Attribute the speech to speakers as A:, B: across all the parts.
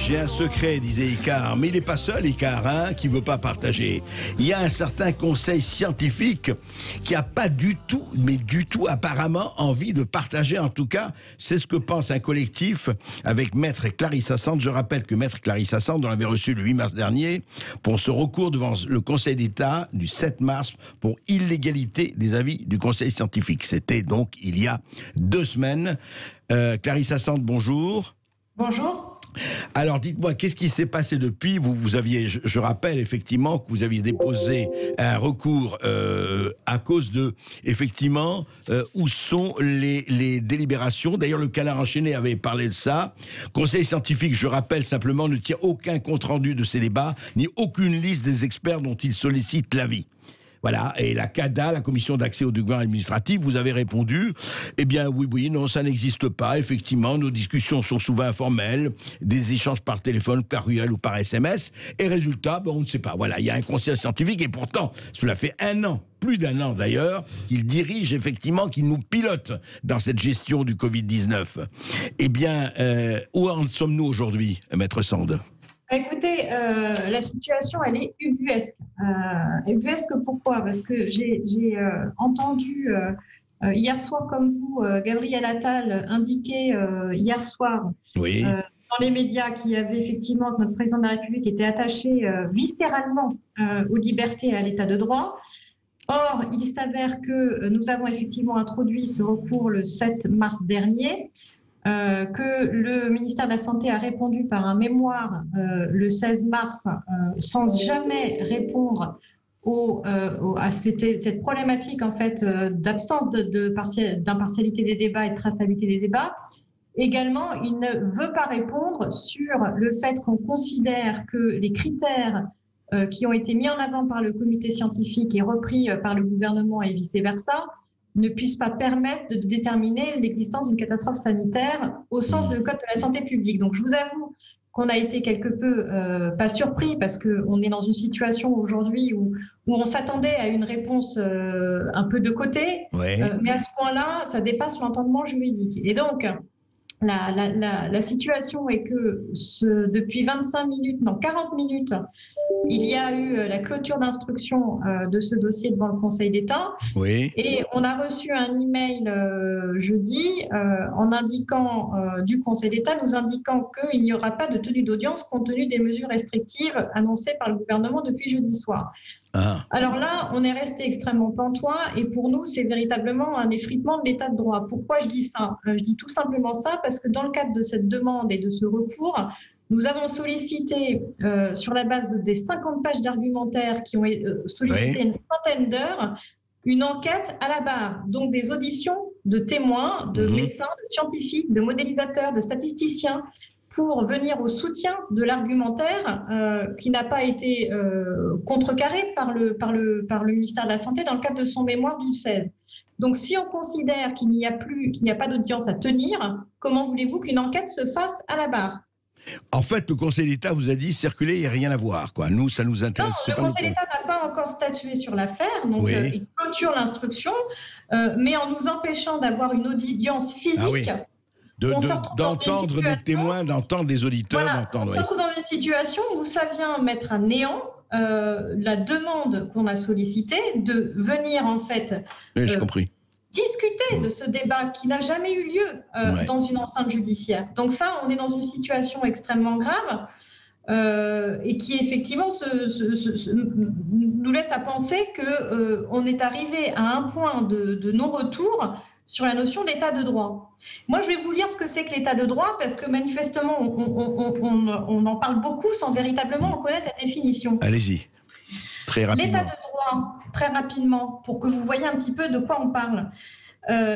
A: j'ai un secret, disait Icare, mais il n'est pas seul, Icare, hein, qui ne veut pas partager. Il y a un certain conseil scientifique qui n'a pas du tout, mais du tout apparemment envie de partager. En tout cas, c'est ce que pense un collectif avec Maître Clarissa Sand. Je rappelle que Maître Clarissa Sand, on l'avait reçu le 8 mars dernier pour ce recours devant le Conseil d'État du 7 mars pour illégalité des avis du Conseil scientifique. C'était donc il y a 2 semaines. Clarissa Sand, bonjour.
B: Bonjour.
A: Alors, dites-moi, qu'est-ce qui s'est passé depuis ? Vous aviez, je rappelle effectivement que vous aviez déposé un recours à cause de, effectivement, où sont les délibérations. D'ailleurs, le Canard enchaîné avait parlé de ça. Conseil scientifique, je rappelle simplement, ne tient aucun compte-rendu de ces débats, ni aucune liste des experts dont il sollicite l'avis. Voilà, et la CADA, la Commission d'accès aux documents administratifs, vous avez répondu, eh bien oui, non, ça n'existe pas, effectivement, nos discussions sont souvent informelles, des échanges par téléphone, par courriel ou par SMS, et résultat, on ne sait pas, voilà, il y a un conseil scientifique, et pourtant, cela fait 1 an, plus d'1 an d'ailleurs, qu'il dirige effectivement, qu'il nous pilote dans cette gestion du Covid-19. Eh bien, où en sommes-nous aujourd'hui, Maître Sand ?
B: Écoutez, la situation, elle est ubuesque. Ubuesque pourquoi ? Parce que j'ai entendu hier soir, comme vous, Gabriel Attal indiquer hier soir
A: oui.
B: Dans les médias qu'il y avait effectivement que notre président de la République était attaché viscéralement aux libertés et à l'état de droit. Or, il s'avère que nous avons effectivement introduit ce recours le 7 mars dernier. Que le ministère de la Santé a répondu par un mémoire le 16 mars sans jamais répondre à cette problématique en fait d'absence d'impartialité des débats et de traçabilité des débats. Également, il ne veut pas répondre sur le fait qu'on considère que les critères qui ont été mis en avant par le comité scientifique et repris par le gouvernement et vice-versa ne puisse pas permettre de déterminer l'existence d'une catastrophe sanitaire au sens du Code de la santé publique. Donc, je vous avoue qu'on a été quelque peu pas surpris parce qu'on est dans une situation aujourd'hui où on s'attendait à une réponse un peu de côté, mais à ce point-là, ça dépasse l'entendement juridique. Et donc, la situation est que depuis 40 minutes, il y a eu la clôture d'instruction de ce dossier devant le Conseil d'État.
A: Oui.
B: Et on a reçu un email jeudi en indiquant du Conseil d'État, nous indiquant qu'il n'y aura pas de tenue d'audience compte tenu des mesures restrictives annoncées par le gouvernement depuis jeudi soir. Ah. Alors là, on est resté extrêmement pantois et pour nous, c'est véritablement un effritement de l'état de droit. Pourquoi je dis ça ? Je dis tout simplement ça parce que dans le cadre de cette demande et de ce recours, nous avons sollicité, sur la base des 50 pages d'argumentaire qui ont sollicité une centaine d'heures, une enquête à la barre, donc des auditions de témoins, de médecins, de scientifiques, de modélisateurs, de statisticiens, pour venir au soutien de l'argumentaire qui n'a pas été contrecarré par le ministère de la Santé dans le cadre de son mémoire du 16. Donc, si on considère qu'il n'y a pas d'audience à tenir, comment voulez-vous qu'une enquête se fasse à la barre ?
A: En fait, le Conseil d'État vous a dit circuler, il n'y a rien à voir, quoi. Nous, ça nous intéresse.
B: Non, le Conseil d'État n'a pas encore statué sur l'affaire, donc il clôture l'instruction, mais en nous empêchant d'avoir une audience physique. Ah oui.
A: D'entendre des témoins, d'entendre des auditeurs,
B: voilà, on se retrouve dans une situation où ça vient mettre à néant la demande qu'on a sollicitée de venir en fait
A: j'ai compris.
B: Discuter de ce débat qui n'a jamais eu lieu dans une enceinte judiciaire. Donc ça, on est dans une situation extrêmement grave et qui effectivement nous laisse à penser qu'on est arrivé à un point de non-retour sur la notion d'état de droit. Moi, je vais vous lire ce que c'est que l'état de droit, parce que manifestement, on en parle beaucoup sans véritablement en connaître la définition.
A: Allez-y, très rapidement.
B: L'état de droit, très rapidement, pour que vous voyez un petit peu de quoi on parle.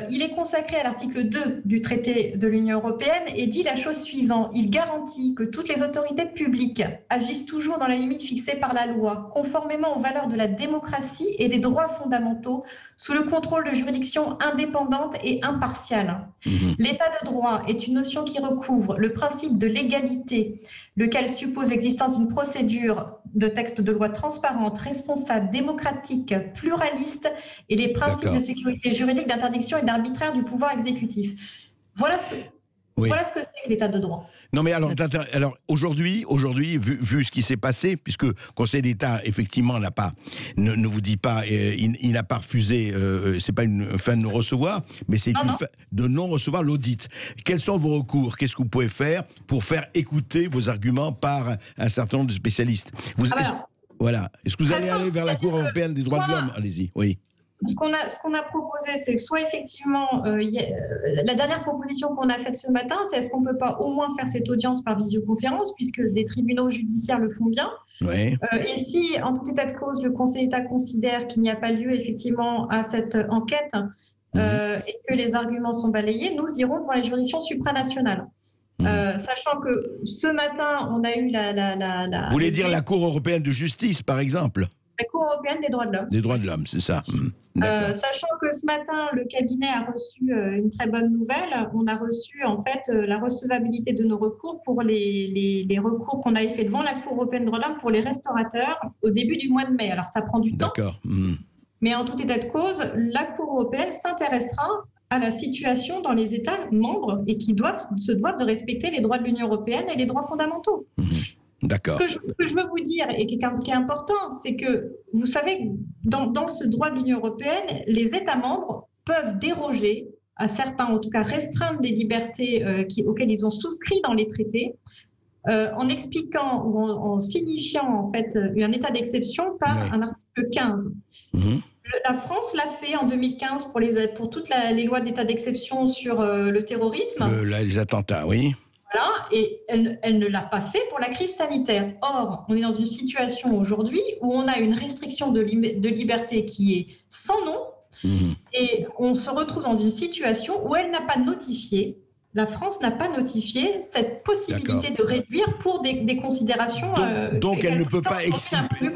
B: Il est consacré à l'article 2 du traité de l'Union européenne et dit la chose suivante. Il garantit que toutes les autorités publiques agissent toujours dans la limite fixée par la loi, conformément aux valeurs de la démocratie et des droits fondamentaux, sous le contrôle de juridictions indépendantes et impartiales. L'état de droit est une notion qui recouvre le principe de l'égalité, lequel suppose l'existence d'une procédure de texte de loi transparente, responsable, démocratique, pluraliste et les principes de sécurité juridique, d'interdiction et d'arbitraire du pouvoir exécutif. Voilà ce que...
A: Oui.
B: Voilà ce que c'est que l'état de droit.
A: Non, mais alors aujourd'hui, vu ce qui s'est passé, puisque le Conseil d'État, effectivement, ne vous dit pas, il n'a pas refusé, c'est pas une fin de nous recevoir, mais c'est une fin de non recevoir l'audit. Quels sont vos recours? Qu'est-ce que vous pouvez faire pour faire écouter vos arguments par un certain nombre de spécialistes? Voilà. Est-ce que vous allez aller vers la Cour européenne des droits de l'homme? Allez-y, oui.
B: Ce qu'on a proposé, c'est que soit effectivement, la dernière proposition qu'on a faite ce matin, c'est est-ce qu'on ne peut pas au moins faire cette audience par visioconférence, puisque des tribunaux judiciaires le font bien.
A: Ouais.
B: Et si, en tout état de cause, le Conseil d'État considère qu'il n'y a pas lieu effectivement à cette enquête et que les arguments sont balayés, nous irons devant les juridictions supranationales. Sachant que ce matin, on a eu
A: Vous voulez dire la Cour européenne de justice, par exemple?
B: La Cour européenne des droits de l'homme.
A: Des droits de l'homme, c'est ça.
B: Sachant que ce matin, le cabinet a reçu une très bonne nouvelle. On a reçu en fait la recevabilité de nos recours pour les recours qu'on avait fait devant la Cour européenne des droits de l'homme pour les restaurateurs au début du mois de mai. Alors ça prend du temps.
A: D'accord.
B: Mais en tout état de cause, la Cour européenne s'intéressera à la situation dans les États membres et qui se doivent de respecter les droits de l'Union européenne et les droits fondamentaux.
A: D'accord.
B: Ce que je veux vous dire et qui est important, c'est que vous savez, dans ce droit de l'Union européenne, les États membres peuvent déroger à certains, en tout cas restreindre les libertés auxquelles ils ont souscrit dans les traités, en expliquant ou en signifiant en fait un état d'exception par un article 15. La France l'a fait en 2015 pour toutes les lois d'état d'exception sur le terrorisme.
A: Les attentats, oui.
B: Voilà, et elle ne l'a pas fait pour la crise sanitaire. Or, on est dans une situation aujourd'hui où on a une restriction de liberté qui est sans nom, et on se retrouve dans une situation où elle n'a pas notifié, la France n'a pas notifié cette possibilité de réduire pour des considérations.
A: Donc elle ne peut pas exciper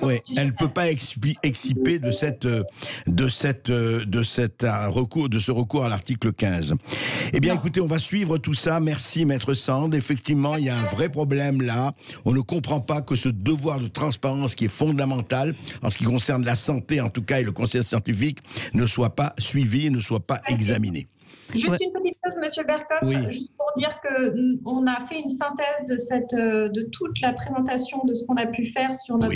A: de ce recours à l'article 15. Eh bien, écoutez, on va suivre tout ça. Merci, Maître Sand. Effectivement, il y a un vrai problème là. On ne comprend pas que ce devoir de transparence qui est fondamental en ce qui concerne la santé, en tout cas, et le conseil scientifique, ne soit pas suivi, ne soit pas examiné.
B: Juste une petite chose, Monsieur Bercoff, juste pour dire qu'on a fait une synthèse de toute la présentation de ce qu'on a pu faire sur notre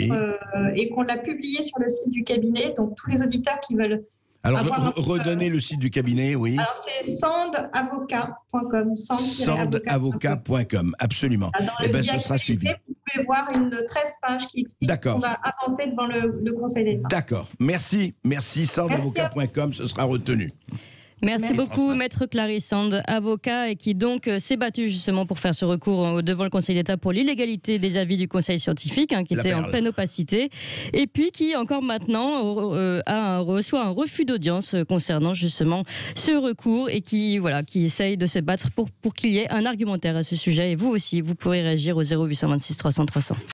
B: et qu'on l'a publié sur le site du cabinet. Donc tous les auditeurs qui veulent.
A: Alors redonnez le site du cabinet, oui.
B: Alors c'est sandavocat.com.
A: Sandavocat.com, absolument.
B: Et
A: bien ce sera suivi.
B: Vous pouvez voir une 13 pages qui explique ce qu'on va avancer devant le Conseil d'État.
A: D'accord. Merci, sandavocat.com, ce sera retenu.
C: Merci beaucoup, Maître Clarisse Sand, avocat, et qui donc s'est battu justement pour faire ce recours devant le Conseil d'État pour l'illégalité des avis du Conseil scientifique, qui était en pleine opacité, et puis qui encore maintenant reçoit un refus d'audience concernant justement ce recours et qui essaye de se battre pour qu'il y ait un argumentaire à ce sujet. Et vous aussi, vous pourrez réagir au 0826 300 300.